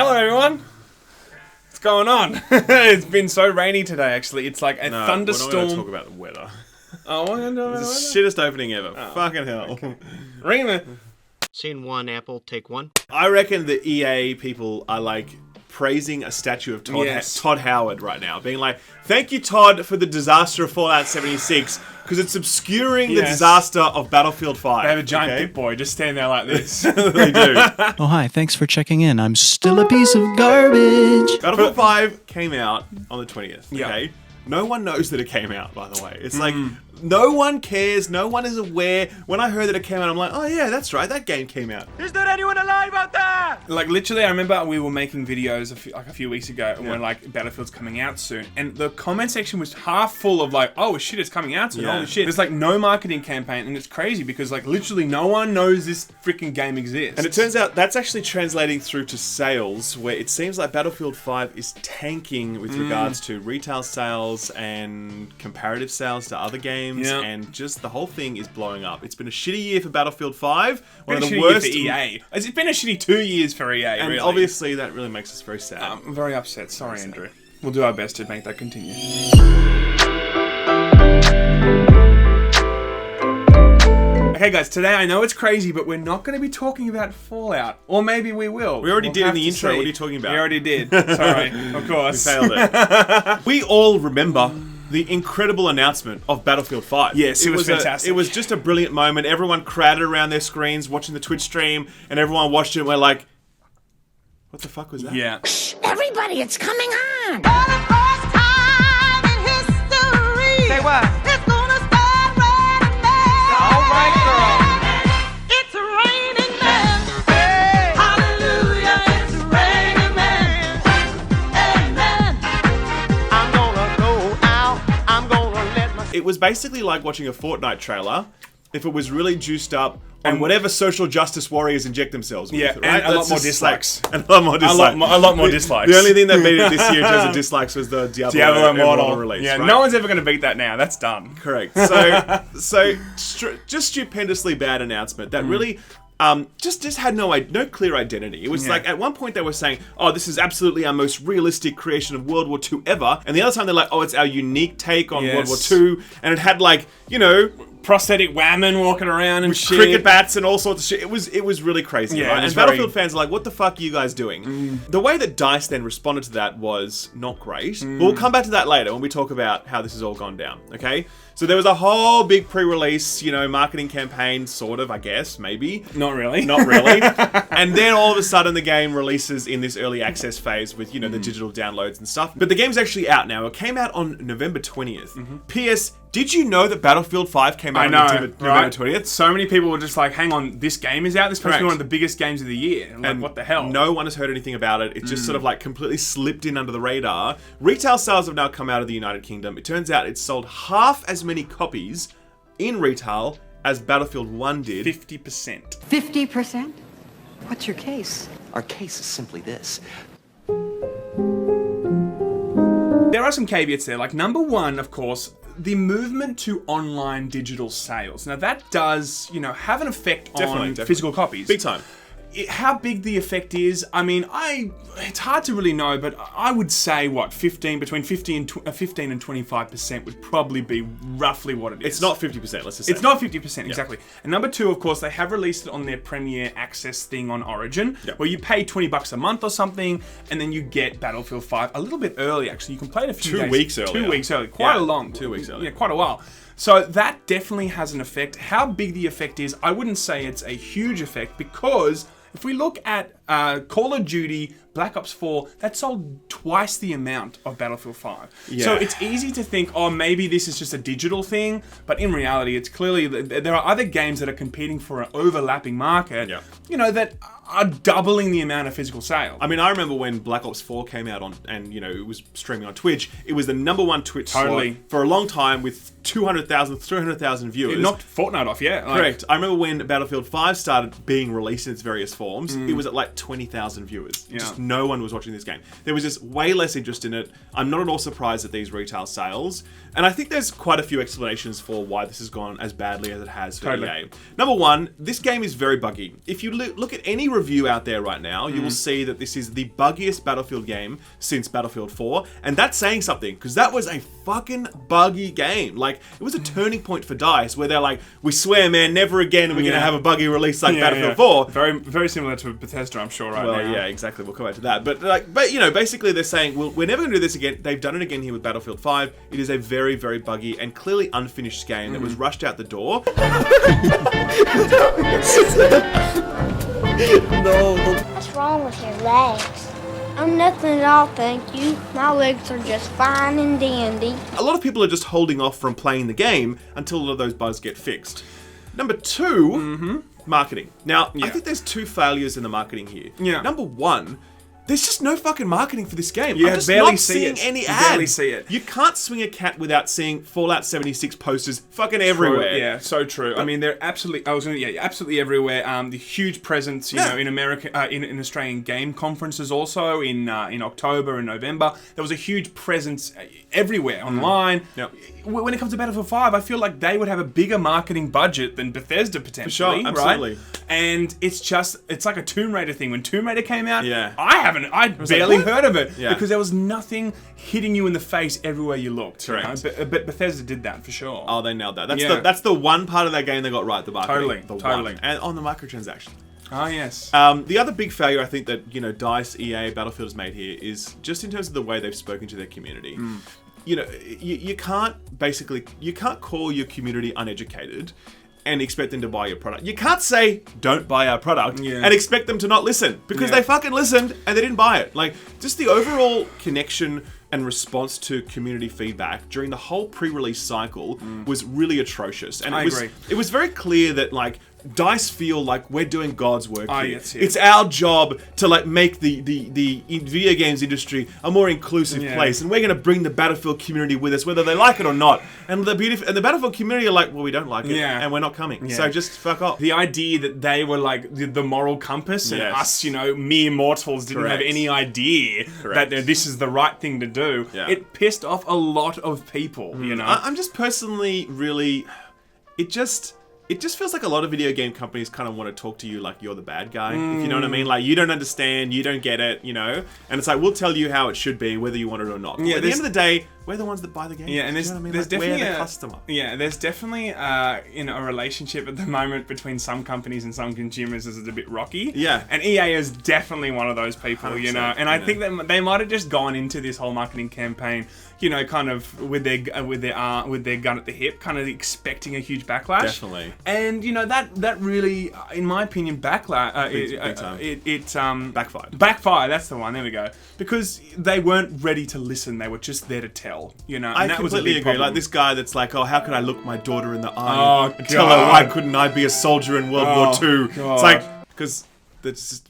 Hello, everyone. What's going on? It's been so rainy today, actually. It's like a thunderstorm. We're not going to talk about the weather. Oh, we're going to do It's the shittest opening ever. Fucking hell. Okay. Ring the... Scene one, Apple, take one. I reckon the EA people are like praising a statue of Todd Howard right now, being like, thank you, Todd, for the disaster of Fallout 76, because it's obscuring the disaster of Battlefield 5. They have a giant Pip Boy just standing there like this. They do. Oh, hi, thanks for checking in. I'm still a piece of garbage. Battlefield 5 came out on the 20th, Yeah. okay? No one knows that it came out, by the way. It's like, no one cares, no one is aware. When I heard that it came out, I'm like, oh yeah, that's right, that game came out. Is there anyone alive out there? Like, literally, I remember we were making videos a few weeks ago, and we're like, Battlefield's coming out soon. And the comment section was half full of like, oh shit, it's coming out soon, holy shit. There's like no marketing campaign, and it's crazy because like literally no one knows this freaking game exists. And it turns out that's actually translating through to sales, where it seems like Battlefield 5 is tanking with regards to retail sales and comparative sales to other games. And just the whole thing is blowing up. It's been a shitty year for Battlefield 5. One of the worst for EA. It's been a shitty 2 years for EA, and really. obviously that really makes us very sad. I'm very upset. Sorry, Andrew. We'll do our best to make that continue. Okay, guys, today I know it's crazy, but we're not going to be talking about Fallout. Or maybe we will. We already did in the have to intro. see. What are you talking about? We already did. Sorry, of course. We failed it. We all remember the incredible announcement of Battlefield 5. Yes, it was fantastic. It was just a brilliant moment. Everyone crowded around their screens watching the Twitch stream, and everyone watched it and we're like, what the fuck was that? Yeah. Everybody, it's coming on! For the first time in history. Say what? It's gonna start raining men. All right, girl. It's raining men. Hey. Hallelujah, it's raining men. Amen. I'm gonna go out. I'm gonna let my... It was basically like watching a Fortnite trailer if it was really juiced up on whatever social justice warriors inject themselves with. Yeah, right? and a lot more dislikes. And a lot more dislikes. A lot more dislikes. The only thing that beat it this year in terms of dislikes was the Diablo Immortal release. Yeah, right? no one's ever going to beat that now. That's done. Correct. Just stupendously bad announcement that really just had no clear identity. It was like at one point they were saying, oh, this is absolutely our most realistic creation of World War II ever, and the other time they're like, oh, it's our unique take on World War II, and it had like, you know, prosthetic whammon walking around and shit. Cricket bats and all sorts of shit. It was really crazy, right? And Battlefield fans are like, what the fuck are you guys doing? The way that DICE then responded to that was not great. But we'll come back to that later when we talk about how this has all gone down, okay? So there was a whole big pre-release, you know, marketing campaign, sort of, I guess, maybe. Not really. Not really. And then all of a sudden the game releases in this early access phase with, you know, the digital downloads and stuff. But the game's actually out now. It came out on November 20th. P.S. Did you know that Battlefield 5 came out on November 20th? So many people were just like, hang on, this game is out? This is supposed to be one of the biggest games of the year. I'm like, what the hell? No one has heard anything about it. It's just sort of like completely slipped in under the radar. Retail sales have now come out of the United Kingdom. It turns out it's sold half as many copies in retail as Battlefield 1 did. 50%. 50%? What's your case? Our case is simply this. There are some caveats there. Like, number one, of course, the movement to online digital sales. Now, that does, you know, have an effect on physical copies. Big time. How big the effect is, I mean, it's hard to really know, but I would say, between 15 and 25% would probably be roughly what it is. It's not 50%, let's just say. It's not 50%, exactly. And number two, of course, they have released it on their Premier Access thing on Origin, where you pay $20 a month or something, and then you get Battlefield 5 a little bit early, actually. You can play it a few days. 2 weeks early. 2 weeks early. Quite a long. 2 weeks early. Yeah, quite a while. So that definitely has an effect. How big the effect is, I wouldn't say it's a huge effect, because if we look at Call of Duty Black Ops 4, that sold twice the amount of Battlefield 5. Yeah. So it's easy to think, oh, maybe this is just a digital thing, but in reality, it's clearly there are other games that are competing for an overlapping market, you know, that are doubling the amount of physical sales. I mean, I remember when Black Ops 4 came out on, and you know, it was streaming on Twitch. It was the number one Twitch slot for a long time with 200,000, 300,000 viewers. It knocked Fortnite off, yeah. Correct. I remember when Battlefield 5 started being released in its various forms, it was at like 20,000 viewers. Just no one was watching this game. There was just way less interest in it. I'm not at all surprised at these retail sales. And I think there's quite a few explanations for why this has gone as badly as it has for EA. Number one, this game is very buggy. If you look at any review out there right now, you will see that this is the buggiest Battlefield game since Battlefield 4, and that's saying something, because that was a fucking buggy game. Like, it was a turning point for DICE, where they're like, we swear, man, never again are we going to have a buggy release like Battlefield 4. Very, very similar to Bethesda, I'm sure, now. Yeah, exactly. We'll come back to that. But basically they're saying, well, we're never going to do this again. They've done it again here with Battlefield 5. It is a very, very buggy and clearly unfinished game that was rushed out the door. What's wrong with your legs? I'm nothing at all, thank you. My legs are just fine and dandy. A lot of people are just holding off from playing the game until all of those bugs get fixed. Number 2, marketing. Now, I think there's 2 failures in the marketing here. Yeah. Number 1, there's just no fucking marketing for this game. Yeah, I'm just barely not see seeing it. any You ads. barely see it. You can't swing a cat without seeing Fallout 76 posters fucking everywhere. Yeah, so true. I mean, they're absolutely. Absolutely everywhere. The huge presence, you know, in America, in Australian game conferences, also in October and November. There was a huge presence everywhere online. Yep. When it comes to Battlefield 5, I feel like they would have a bigger marketing budget than Bethesda potentially. For sure, absolutely. Right? And it's like a Tomb Raider thing. When Tomb Raider came out, Yeah. I barely heard of it Yeah. because there was nothing hitting you in the face everywhere you looked. Correct. You know? But Bethesda did that for sure. Oh, they nailed that. That's Yeah. that's the one part of that game they got right, the marketing. Totally. And on the microtransactions. Oh, yes. The other big failure I think that, DICE, EA, Battlefield has made here is just in terms of the way they've spoken to their community. You can't call your community uneducated and expect them to buy your product. You can't say, don't buy our product, and expect them to not listen, because they fucking listened and they didn't buy it. Like, just the overall connection and response to community feedback during the whole pre-release cycle was really atrocious. And I agree. It was very clear that, like, DICE feel like we're doing God's work here. Yes. It's our job to, like, make the video games industry a more inclusive place, and we're going to bring the Battlefield community with us, whether they like it or not. And the Battlefield community are like, well, we don't like it, and we're not coming. So just fuck off. The idea that they were like the moral compass, and us, mere mortals, didn't have any idea that this is the right thing to do. It pissed off a lot of people. I'm just personally really, it just feels like a lot of video game companies kind of want to talk to you like you're the bad guy, if you know what I mean. Like, you don't understand, you don't get it, And it's like, we'll tell you how it should be, whether you want it or not. But at the end of the day, we're the ones that buy the game. Yeah, and there's definitely we're the customer. Yeah, there's definitely a relationship at the moment between some companies and some consumers is a bit rocky. Yeah. And EA is definitely one of those people, 100%, And I think that they might have just gone into this whole marketing campaign, kind of with their gun at the hip, kind of expecting a huge backlash. Definitely. And that really, in my opinion, backfired. Backfired. That's the one. There we go. Because they weren't ready to listen. They were just there to tell. And I that was a completely big agree. problem. Like, this guy that's like, oh, how could I look my daughter in the eye and tell her, why couldn't I be a soldier in World War II? God. It's like, because that's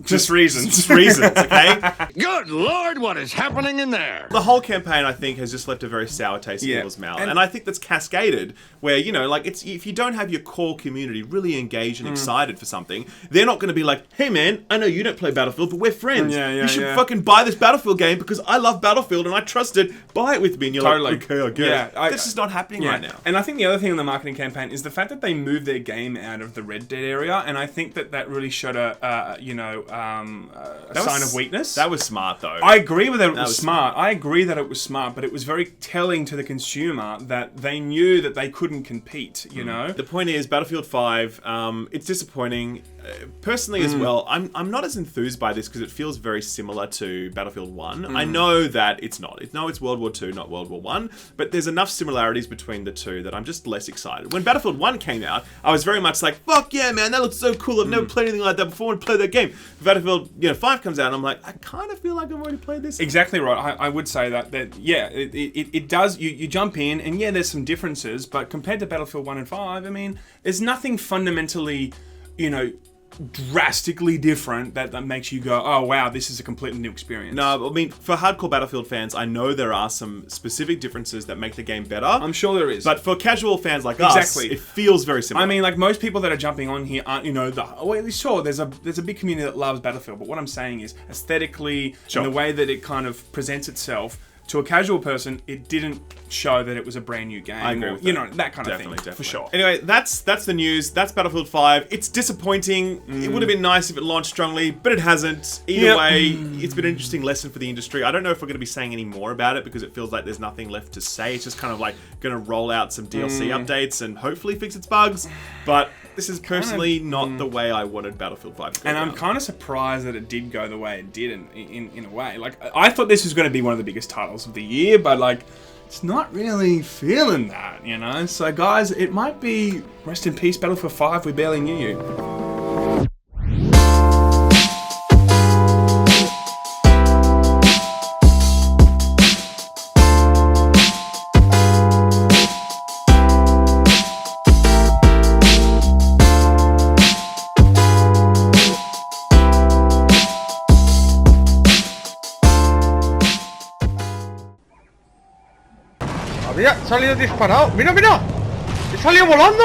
just reasons. Okay? Good Lord, what is happening in there? The whole campaign, I think, has just left a very sour taste in people's mouth. And I think that's cascaded, where, it's, if you don't have your core community really engaged and excited for something, they're not going to be like, hey man, I know you don't play Battlefield, but we're friends. You should fucking buy this Battlefield game because I love Battlefield and I trust it. Buy it with me. And you're like, okay, I get it. This is not happening right now. And I think the other thing on the marketing campaign is the fact that they moved their game out of the Red Dead area, and I think that really showed a sign of weakness. That was smart, though. I agree with that it was smart. I agree that it was smart, but it was very telling to the consumer that they knew that they couldn't compete, The point is, Battlefield 5, it's disappointing. Personally as well, I'm not as enthused by this because it feels very similar to Battlefield 1. I know that it's not. It's World War 2, not World War 1, but there's enough similarities between the two that I'm just less excited. When Battlefield 1 came out, I was very much like, fuck yeah, man, that looks so cool. I've never played anything like that before. I want to play that game. Battlefield 5 comes out, and I'm like, I kind of feel like I've already played this. Exactly right. I would say that it does. You jump in, and there's some differences, but compared to Battlefield 1 and 5, I mean, there's nothing fundamentally, drastically different that makes you go, oh wow, this is a completely new experience. No, I mean, for hardcore Battlefield fans, I know there are some specific differences that make the game better. I'm sure there is. But for casual fans like us, it feels very similar. I mean, like, most people that are jumping on here aren't, sure, there's a big community that loves Battlefield, but what I'm saying is, aesthetically, and the way that it kind of presents itself to a casual person, it didn't show that it was a brand new game. I agree or, with you that. know, that kind Definitely, of thing, for sure. Anyway, that's the news. That's Battlefield 5. It's disappointing. It would have been nice if it launched strongly, but it hasn't. Either way, it's been an interesting lesson for the industry. I don't know if we're going to be saying any more about it because it feels like there's nothing left to say. It's just kind of like going to roll out some DLC updates and hopefully fix its bugs. But this is personally not the way I wanted Battlefield 5 to go And down. I'm kind of surprised that it did go the way it did in a way. Like, I thought this was going to be one of the biggest titles of the year, but like, it's not really feeling that, you know? So guys, it might be rest in peace Battlefield 5, we barely knew you. Había salido disparado. ¡Mira, mira! ¡He salido volando!